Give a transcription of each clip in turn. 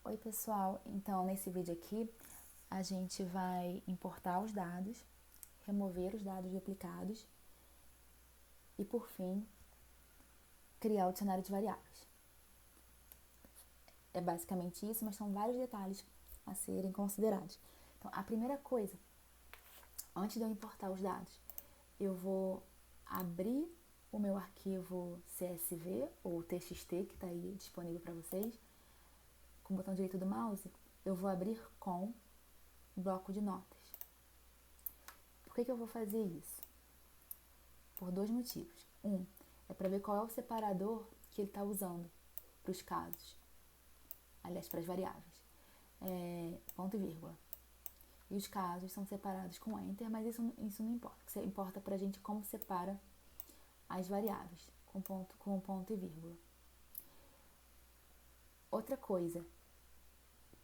Oi pessoal, então nesse vídeo aqui a gente vai importar os dados, remover os dados duplicados e por fim criar o dicionário de variáveis. É basicamente isso, mas são vários detalhes a serem considerados. Então a primeira coisa, antes de eu importar os dados, eu vou abrir o meu arquivo CSV ou TXT que está aí disponível para vocês. Com o botão direito do mouse, eu vou abrir com bloco de notas. Por que eu vou fazer isso? Por dois motivos. Um, é para ver qual é o separador que ele está usando para os casos. Aliás, para as variáveis. Ponto e vírgula. E os casos são separados com enter, mas isso não importa. O que importa para a gente como separa as variáveis, com ponto e vírgula. Outra coisa,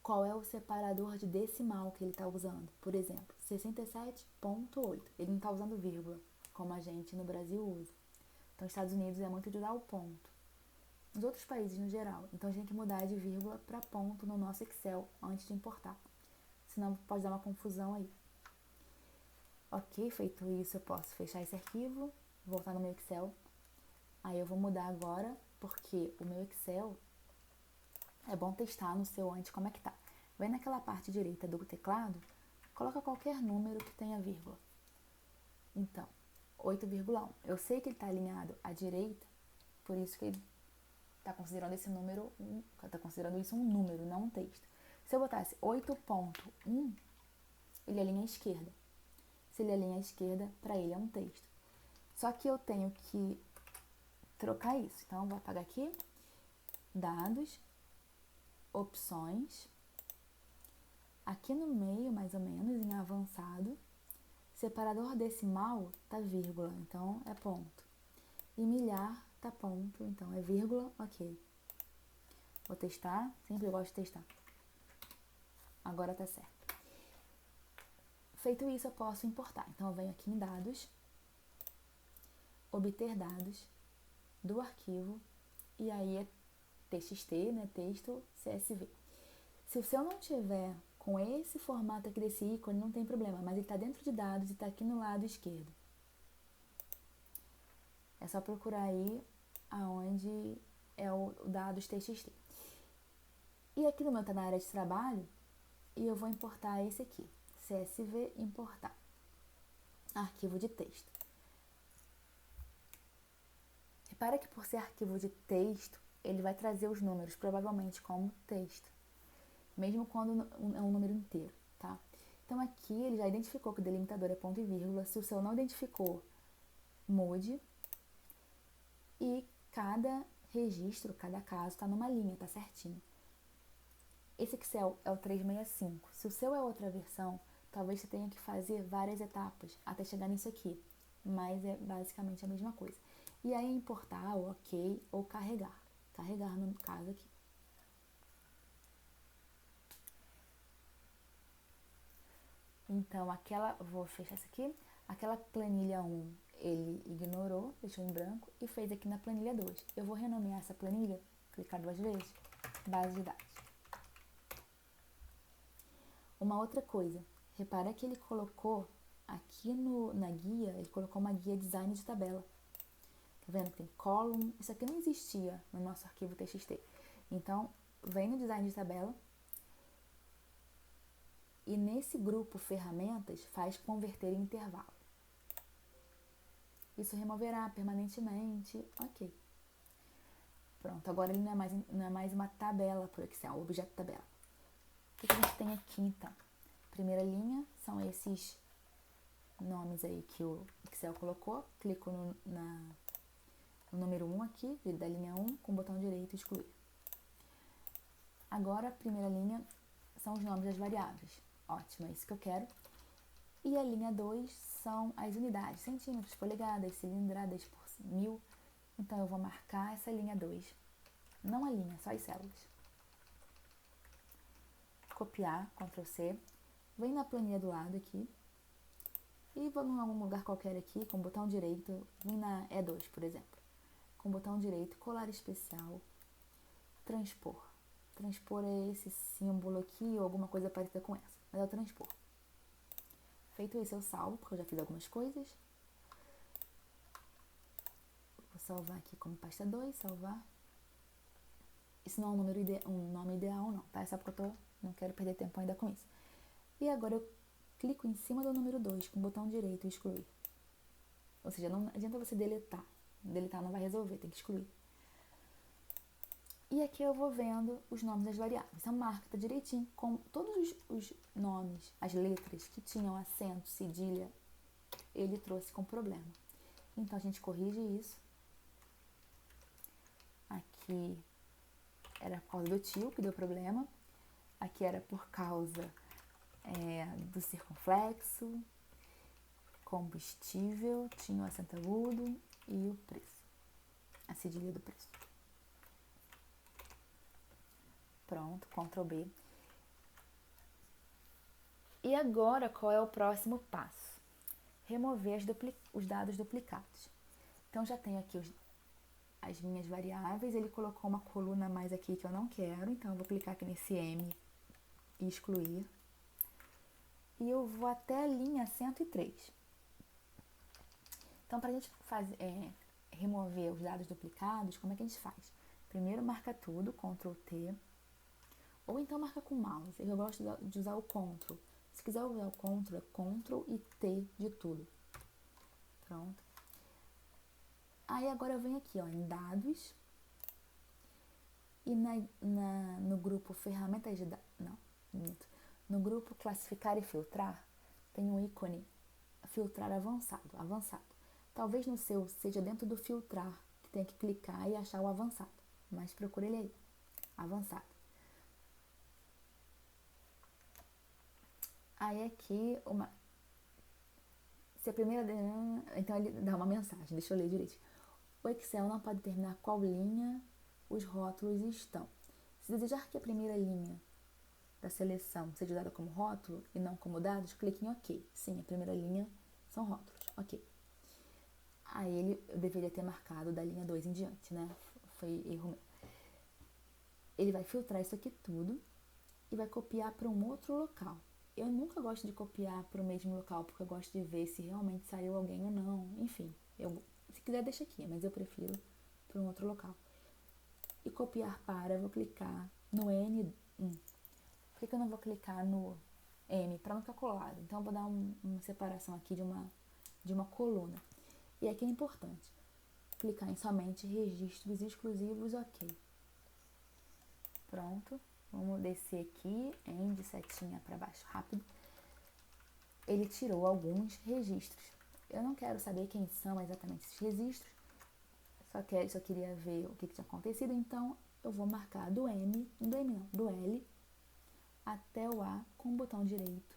qual é o separador de decimal que ele está usando? Por exemplo, 67,8. Ele não está usando vírgula, como a gente no Brasil usa. Então, nos Estados Unidos é muito de usar o ponto. Nos outros países no geral. Então, a gente tem que mudar de vírgula para ponto no nosso Excel antes de importar. Senão pode dar uma confusão aí. Ok, feito isso, eu posso fechar esse arquivo, voltar no meu Excel. Aí eu vou mudar agora, porque o meu Excel é bom testar no seu antes como é que tá. Vem naquela parte direita do teclado, coloca qualquer número que tenha vírgula. Então, 8,1. Eu sei que ele está alinhado à direita, por isso que ele está considerando esse número, está considerando isso um número, não um texto. Se eu botasse 8,1, ele alinha à esquerda. Se ele alinha à esquerda, para ele é um texto. Só que eu tenho que trocar isso. Então, eu vou apagar aqui, dados, opções, aqui no meio, mais ou menos, em avançado, separador decimal tá vírgula, então é ponto. E milhar tá ponto, então é vírgula, ok. Vou testar, sempre gosto de testar. Agora tá certo. Feito isso, eu posso importar. Então, eu venho aqui em dados, obter dados do arquivo, e aí é TXT, né, texto, CSV. Se o seu não tiver com esse formato aqui desse ícone, não tem problema, mas ele está dentro de dados e está aqui no lado esquerdo. É só procurar aí aonde é o dados TXT. E aqui no meu está na área de trabalho e eu vou importar esse aqui, CSV importar, arquivo de texto. Repara que por ser arquivo de texto, ele vai trazer os números provavelmente como texto, mesmo quando é um número inteiro, tá? Então aqui ele já identificou que o delimitador é ponto e vírgula. Se o seu não identificou, mude. E cada registro, cada caso está numa linha, tá certinho. Esse Excel é o 365. Se o seu é outra versão, talvez você tenha que fazer várias etapas até chegar nisso aqui. Mas é basicamente a mesma coisa. E aí importar, ok, ou carregar. Carregar no caso aqui. Então, vou fechar isso aqui. Aquela planilha 1, ele ignorou, deixou em branco e fez aqui na planilha 2. Eu vou renomear essa planilha, clicar duas vezes, base de dados. Uma outra coisa, repara que ele colocou aqui na guia, ele colocou uma guia design de tabela. Tá vendo que tem column? Isso aqui não existia no nosso arquivo TXT. Então, vem no design de tabela e nesse grupo ferramentas faz converter em intervalo. Isso removerá permanentemente, ok. Pronto, agora ele não é mais uma tabela por Excel, um objeto tabela. O que a gente tem aqui então? Primeira linha são esses nomes aí que o Excel colocou. Clico no número 1 aqui, da linha 1, com o botão direito excluir. Agora a primeira linha são os nomes das variáveis. Ótimo, é isso que eu quero. E a linha 2 são as unidades, centímetros, polegadas, cilindradas por 1000. Então eu vou marcar essa linha 2. Não a linha, só as células. Copiar, Ctrl C. Vem na planilha do lado aqui. E vou em algum lugar qualquer aqui, com o botão direito, vem na E2, por exemplo. Com o botão direito, colar especial, transpor. transpor é esse símbolo aqui ou alguma coisa parecida com essa, mas é o transpor. Feito isso, eu salvo, porque eu já fiz algumas coisas. Vou salvar aqui como pasta 2, salvar. Isso não é um nome ideal não, tá? É só porque não quero perder tempo ainda com isso. E agora eu clico em cima do número 2 com o botão direito e excluir. Ou seja, não adianta você deletar. Deletar não vai resolver, tem que excluir. E aqui eu vou vendo os nomes das variáveis. Então marca, tá direitinho, com todos os nomes, as letras que tinham acento, cedilha, ele trouxe com problema. Então a gente corrige isso. Aqui era por causa do tio que deu problema. Aqui era por causa do circunflexo, combustível, tinha o acento agudo e o preço, a cedilha do preço. Pronto, Ctrl B. E agora, qual é o próximo passo? Remover os dados duplicados. Então, já tenho aqui as minhas variáveis, ele colocou uma coluna a mais aqui que eu não quero, então eu vou clicar aqui nesse M e excluir. E eu vou até a linha 103. Então, para a gente remover os dados duplicados, como é que a gente faz? Primeiro marca tudo, Ctrl T, ou então marca com o mouse. Eu gosto de usar o Ctrl. Se quiser usar o Ctrl, é Ctrl e T de tudo. Pronto. Aí agora eu venho aqui, ó, em dados, e no grupo ferramentas de dados, no grupo classificar e filtrar, tem um ícone filtrar avançado. Talvez no seu seja dentro do filtrar, que tem que clicar e achar o avançado, mas procure ele aí, avançado. Aí aqui, se a primeira, então ele dá uma mensagem, deixa eu ler direito. O Excel não pode determinar qual linha os rótulos estão. Se desejar que a primeira linha da seleção seja dada como rótulo e não como dados, clique em OK. Sim, a primeira linha são rótulos. OK. Aí eu deveria ter marcado da linha 2 em diante, né? Foi erro meu. Ele vai filtrar isso aqui tudo e vai copiar para um outro local. Eu nunca gosto de copiar para o mesmo local, porque eu gosto de ver se realmente saiu alguém ou não. Enfim, se quiser deixa aqui, mas eu prefiro para um outro local. E copiar para, eu vou clicar no N1. Por que eu não vou clicar no M? Para não ficar colado. Então eu vou dar uma separação aqui de uma coluna. E aqui é importante, clicar em somente registros exclusivos, OK. Pronto. Vamos descer aqui, de setinha para baixo, rápido. Ele tirou alguns registros. Eu não quero saber quem são exatamente esses registros, só queria ver o que tinha acontecido, então eu vou marcar do L até o A com o botão direito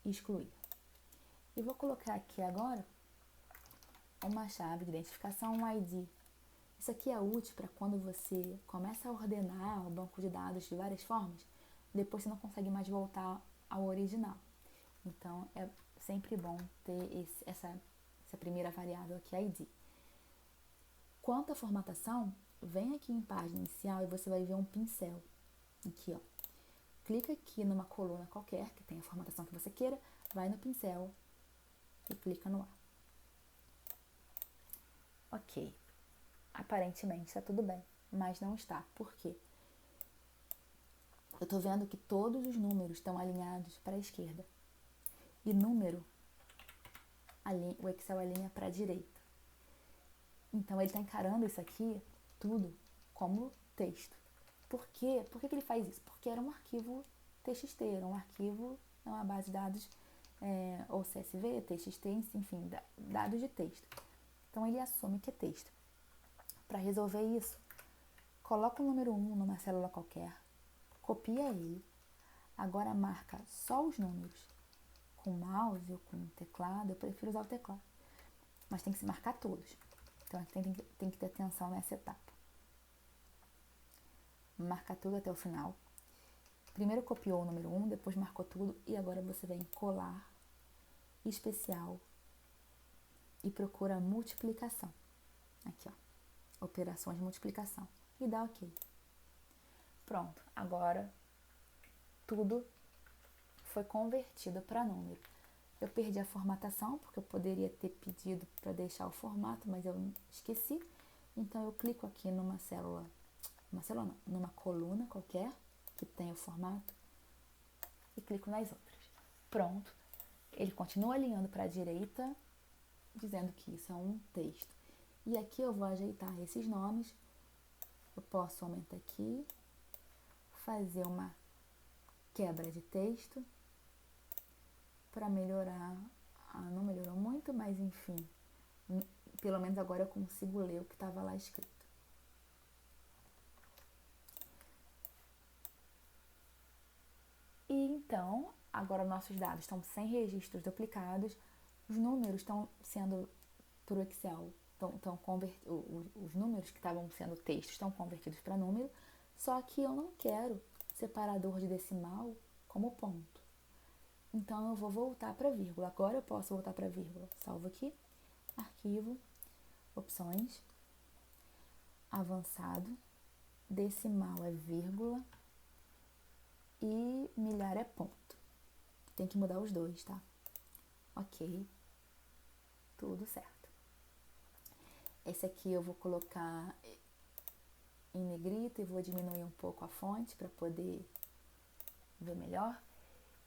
e excluir. E vou colocar aqui agora uma chave de identificação, um ID. Isso aqui é útil para quando você começa a ordenar o banco de dados de várias formas, depois você não consegue mais voltar ao original. Então, é sempre bom ter essa primeira variável aqui, ID. Quanto à formatação, vem aqui em página inicial e você vai ver um pincel. Aqui, ó. Clica aqui numa coluna qualquer, que tenha a formatação que você queira, vai no pincel e clica no A. OK. Aparentemente está tudo bem, mas não está. Por quê? Eu estou vendo que todos os números estão alinhados para a esquerda. E número, o Excel alinha para a direita. Então, ele está encarando isso aqui, tudo, como texto. Por quê? Por que ele faz isso? Porque era um arquivo TXT, era um arquivo, uma base de dados, ou CSV, TXT, enfim, dados de texto. Então, ele assume que é texto. Para resolver isso, coloca o número 1 numa célula qualquer, copia ele, agora marca só os números, com mouse ou com teclado. Eu prefiro usar o teclado, mas tem que se marcar todos. Então, tem que ter atenção nessa etapa. Marca tudo até o final. Primeiro copiou o número 1, depois marcou tudo, e agora você vem em colar, especial, e procura multiplicação. Aqui, ó. Operações de multiplicação. E dá OK. Pronto, agora tudo foi convertido para número. Eu perdi a formatação, porque eu poderia ter pedido para deixar o formato, mas eu esqueci. Então eu clico aqui numa célula não, numa coluna qualquer que tenha o formato e clico nas outras. Pronto, ele continua alinhando para a direita, dizendo que isso é um texto. E aqui eu vou ajeitar esses nomes. Eu posso aumentar aqui, fazer uma quebra de texto para melhorar. Não melhorou muito, mas enfim, pelo menos agora eu consigo ler o que estava lá escrito. E então, agora nossos dados estão sem registros duplicados, os números estão sendo para o Excel, os números que estavam sendo texto estão convertidos para número, só que eu não quero separador de decimal como ponto. Então eu vou voltar para vírgula. Agora eu posso voltar para vírgula. Salvo aqui, arquivo, opções, avançado, decimal é vírgula e milhar é ponto. Tem que mudar os dois, tá? Ok, tudo certo. Esse aqui eu vou colocar em negrito e vou diminuir um pouco a fonte para poder ver melhor.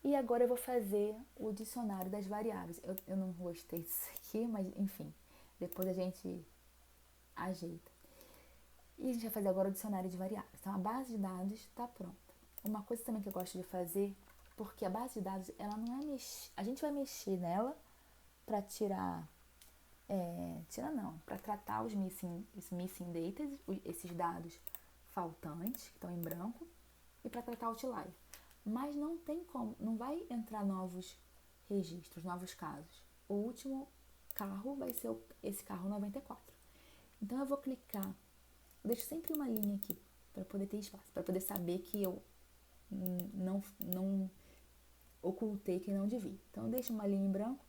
E agora eu vou fazer o dicionário das variáveis. Eu não gostei disso aqui, mas enfim, depois a gente ajeita. E a gente vai fazer agora o dicionário de variáveis. Então a base de dados está pronta. Uma coisa também que eu gosto de fazer, porque a base de dados, ela não é a gente vai mexer nela para para tratar os missing data, esses dados faltantes, que estão em branco, e para tratar o outlier. Mas não tem como, não vai entrar novos registros, novos casos. O último carro vai ser esse carro 94. Então eu vou clicar, deixo sempre uma linha aqui, para poder ter espaço, para poder saber que eu não ocultei que não devia. Então eu deixo uma linha em branco,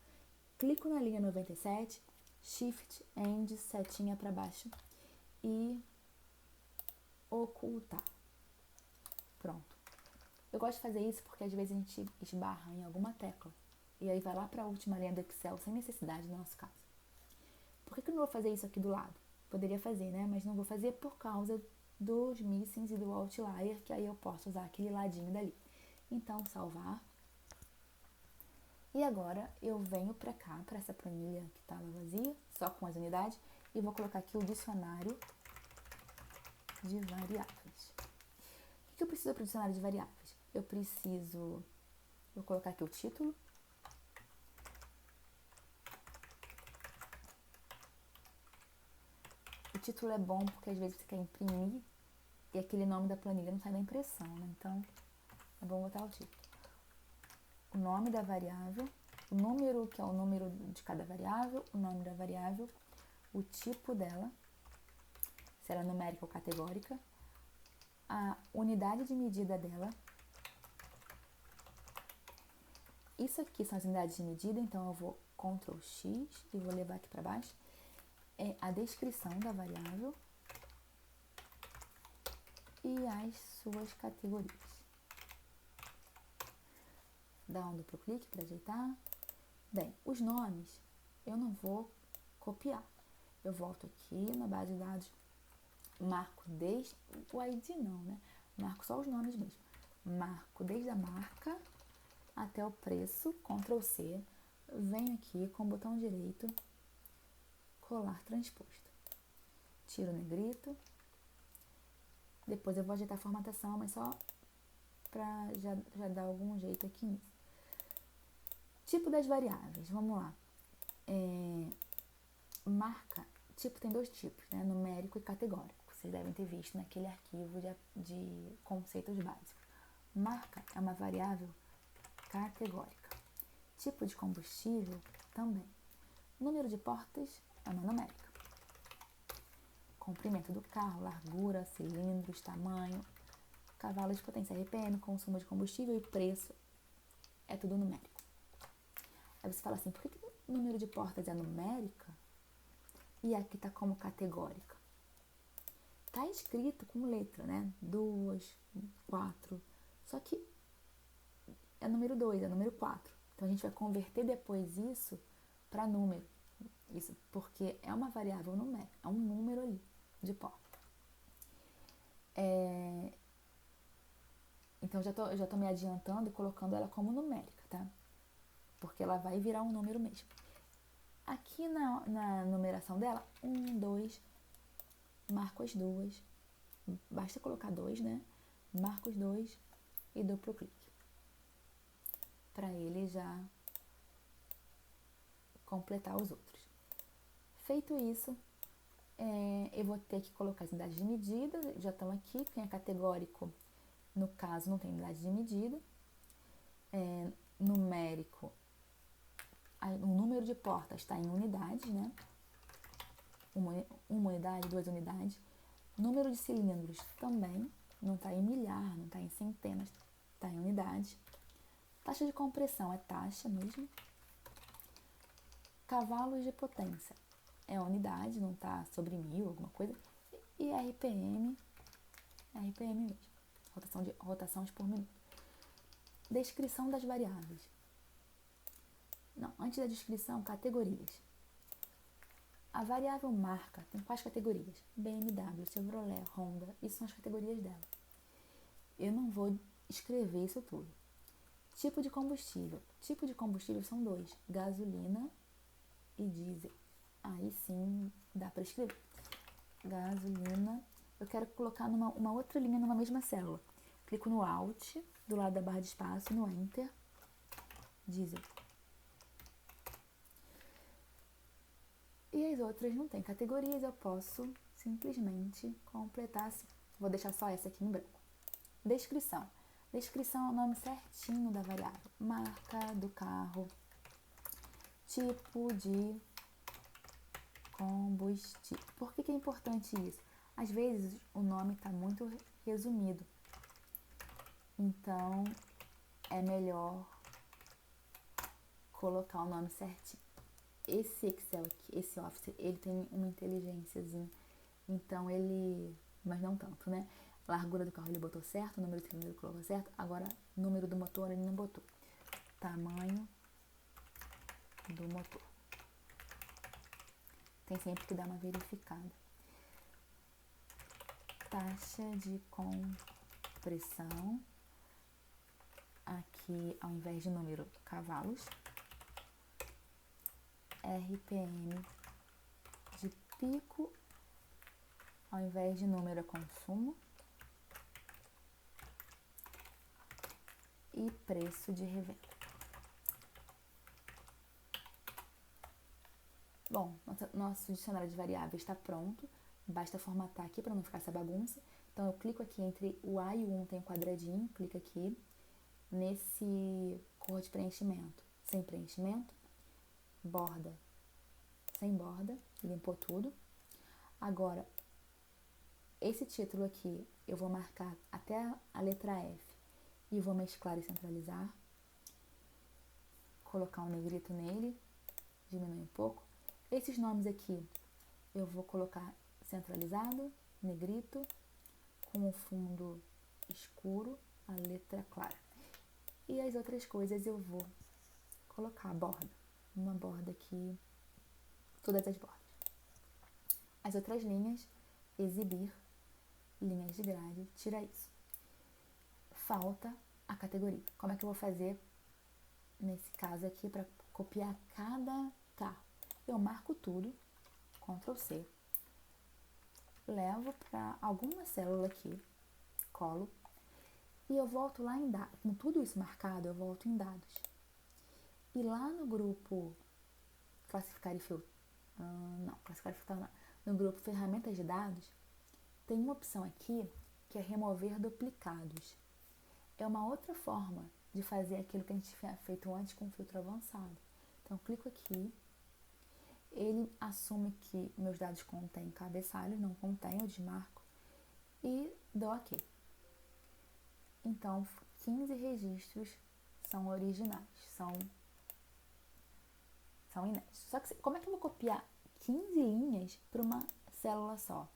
clico na linha 97, Shift, End, setinha para baixo e ocultar. Pronto. Eu gosto de fazer isso porque às vezes a gente esbarra em alguma tecla e aí vai lá para a última linha do Excel sem necessidade no nosso caso. Por que eu não vou fazer isso aqui do lado? Poderia fazer, né? Mas não vou fazer por causa dos missings e do outlier, que aí eu posso usar aquele ladinho dali. Então, salvar. E agora eu venho para cá, para essa planilha que estava vazia, só com as unidades, e vou colocar aqui o dicionário de variáveis. O que eu preciso para o dicionário de variáveis? Vou colocar aqui o título. O título é bom porque às vezes você quer imprimir e aquele nome da planilha não sai da impressão, né? Então é bom botar o título. O nome da variável, o número, que é o número de cada variável, o nome da variável, o tipo dela, se ela é numérica ou categórica, a unidade de medida dela. Isso aqui são as unidades de medida, então eu vou Ctrl X e vou levar aqui para baixo. É a descrição da variável e as suas categorias. Dá um duplo clique para ajeitar. Bem, os nomes eu não vou copiar. Eu volto aqui na base de dados, marco desde o ID não, né? Marco só os nomes mesmo. Marco desde a marca até o preço, Ctrl C, venho aqui com o botão direito, colar transposto. Tiro o negrito. Depois eu vou ajeitar a formatação, mas só para já dar algum jeito aqui nisso. Tipo das variáveis, vamos lá. Marca, tipo tem dois tipos, né? Numérico e categórico. Vocês devem ter visto naquele arquivo de conceitos básicos. Marca é uma variável categórica. Tipo de combustível também. Número de portas é uma numérica. Comprimento do carro, largura, cilindros, tamanho, cavalos de potência RPM, consumo de combustível e preço é tudo numérico. Aí você fala assim, por que o número de portas é numérica e aqui está como categórica? Tá escrito com letra, né? 2, 4. Só que é número 2, é número 4. Então a gente vai converter depois isso para número. Isso porque é uma variável numérica, é um número ali de porta. Então já tô me adiantando e colocando ela como numérica, tá? Porque ela vai virar um número mesmo. Aqui na numeração dela, 1, 2, marco as duas. Basta colocar 2, né? Marco os 2 e duplo clique. Para ele já completar os outros. Feito isso, eu vou ter que colocar as unidades de medida, já estão aqui, quem é categórico, no caso, não tem unidade de medida. Numérico, o número de portas está em unidades, né? Uma unidade, 2 unidades. Número de cilindros também, não está em milhar, não está em centenas, está em unidades. Taxa de compressão é taxa mesmo. Cavalos de potência é unidade, não está sobre 1000, alguma coisa. E RPM mesmo, rotações por minuto. Descrição das variáveis. Não, antes da descrição, categorias. A variável marca tem quais categorias? BMW, Chevrolet, Honda, isso são as categorias dela. Eu não vou escrever isso tudo. Tipo de combustível. Tipo de combustível são 2, gasolina e diesel. Aí sim dá para escrever. Gasolina. Eu quero colocar uma outra linha numa mesma célula. Clico no Alt, do lado da barra de espaço, no Enter. Diesel. E as outras não tem categorias, eu posso simplesmente completar assim. Vou deixar só essa aqui em branco. Descrição. Descrição é o nome certinho da variável. Marca do carro. Tipo de combustível. Por que é importante isso? Às vezes o nome está muito resumido. Então é melhor colocar o nome certinho. Esse Excel aqui, esse Office, ele tem uma inteligênciazinha. Então ele... Mas não tanto, né? Largura do carro ele botou certo, número de cilindro ele colocou certo. Agora, número do motor ele não botou. Tamanho do motor. Tem sempre que dar uma verificada. Taxa de compressão. Aqui, ao invés de número, cavalos. RPM de pico. Ao invés de número, é consumo. E preço de revenda. Bom, nosso dicionário de variáveis está pronto. Basta formatar aqui para não ficar essa bagunça. Então, eu clico aqui entre o A e o 1, tem um quadradinho. Clico aqui nesse cor de preenchimento. Sem preenchimento. Borda. Sem borda. Limpou tudo. Agora, esse título aqui, eu vou marcar até a letra F. E vou mesclar e centralizar. Colocar um negrito nele. Diminuir um pouco. Esses nomes aqui, eu vou colocar centralizado, negrito, com o fundo escuro, a letra clara. E as outras coisas eu vou colocar a borda. Uma borda aqui, todas as bordas. As outras linhas, exibir, linhas de grade, tira isso. Falta a categoria. Como é que eu vou fazer nesse caso aqui para copiar cada carro? Eu marco tudo, Ctrl C, levo para alguma célula aqui, colo, e eu volto lá em dados. Com tudo isso marcado, eu volto em dados. E lá no grupo classificar e filtrar, classificar e filtrar não. No grupo ferramentas de dados, tem uma opção aqui que é remover duplicados. É uma outra forma de fazer aquilo que a gente tinha feito antes com o filtro avançado. Então, eu clico aqui, ele assume que meus dados contêm cabeçalhos, não contém, eu desmarco e dou OK. Então, 15 registros são originais, são inéditos. Só que como é que eu vou copiar 15 linhas para uma célula só?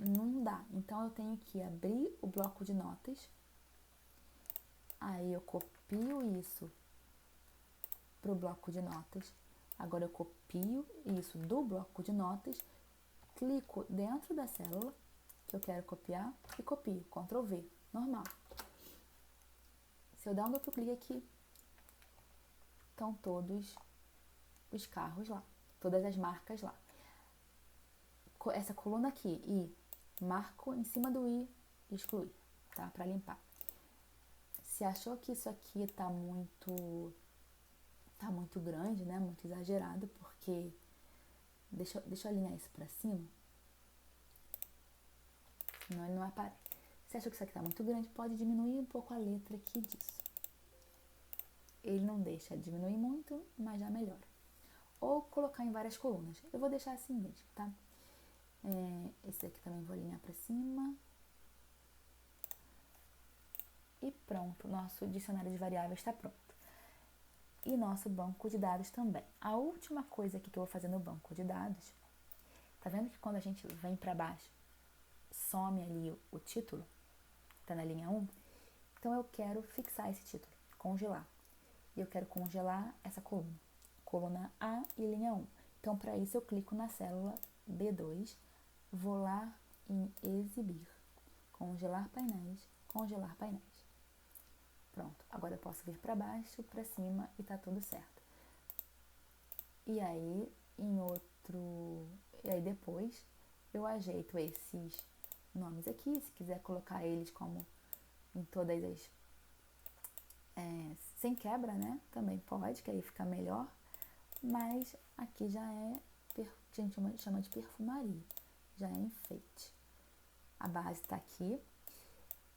Não dá. Então eu tenho que abrir o bloco de notas. Aí eu copio isso pro bloco de notas. Agora eu copio isso do bloco de notas, clico dentro da célula que eu quero copiar e copio. Ctrl V, normal. Se eu dar um duplo clique aqui, estão todos os carros lá, todas as marcas lá. Essa coluna aqui, I, marco em cima do I e excluir, tá? Para limpar. Se achou que isso aqui tá muito grande, né? Muito exagerado, porque deixa eu alinhar isso para cima. Senão ele não aparece. Se achou que isso aqui tá muito grande, pode diminuir um pouco a letra aqui disso. Ele não deixa diminuir muito, mas já melhora. Ou colocar em várias colunas. Eu vou deixar assim mesmo, tá? Esse aqui também vou alinhar para cima. E pronto, nosso dicionário de variáveis está pronto. E nosso banco de dados também. A última coisa aqui que eu vou fazer no banco de dados, tá vendo que quando a gente vem para baixo, some ali o título, tá na linha 1? Então eu quero fixar esse título, congelar. E eu quero congelar essa coluna A e linha 1. Então para isso eu clico na célula B2, vou lá em exibir, congelar painéis, congelar painéis. Pronto, agora eu posso vir para baixo, para cima e tá tudo certo. E aí, depois eu ajeito esses nomes aqui, se quiser colocar eles como em todas as... sem quebra, né? Também pode, que aí fica melhor. Mas aqui já é, a gente chama de perfumaria, já é enfeite. A base está aqui.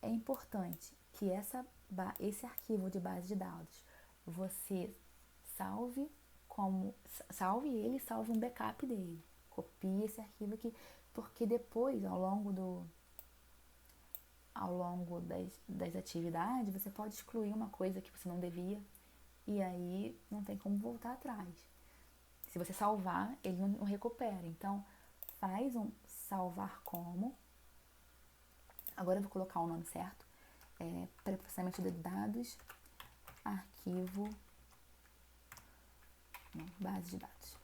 É importante que esse arquivo de base de dados você salve um backup dele. Copie esse arquivo aqui, porque depois, ao longo das atividades, você pode excluir uma coisa que você não devia e aí não tem como voltar atrás. Se você salvar, ele não recupera. Então, faz um salvar como. Agora eu vou colocar o nome certo. Pré-processamento de dados, arquivo, base de dados.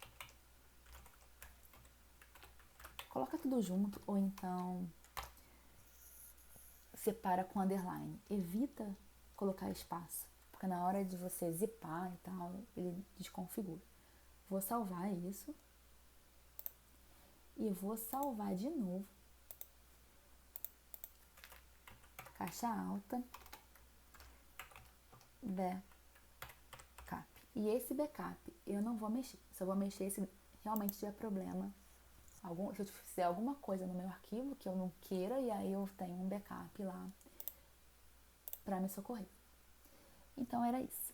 Coloca tudo junto ou então separa com underline. Evita colocar espaço, porque na hora de você zipar e tal, ele desconfigura. Vou salvar isso e vou salvar de novo. Caixa alta, backup. E esse backup eu não vou mexer, só vou mexer se realmente tiver problema. Se eu fizer alguma coisa no meu arquivo que eu não queira, e aí eu tenho um backup lá para me socorrer. Então era isso.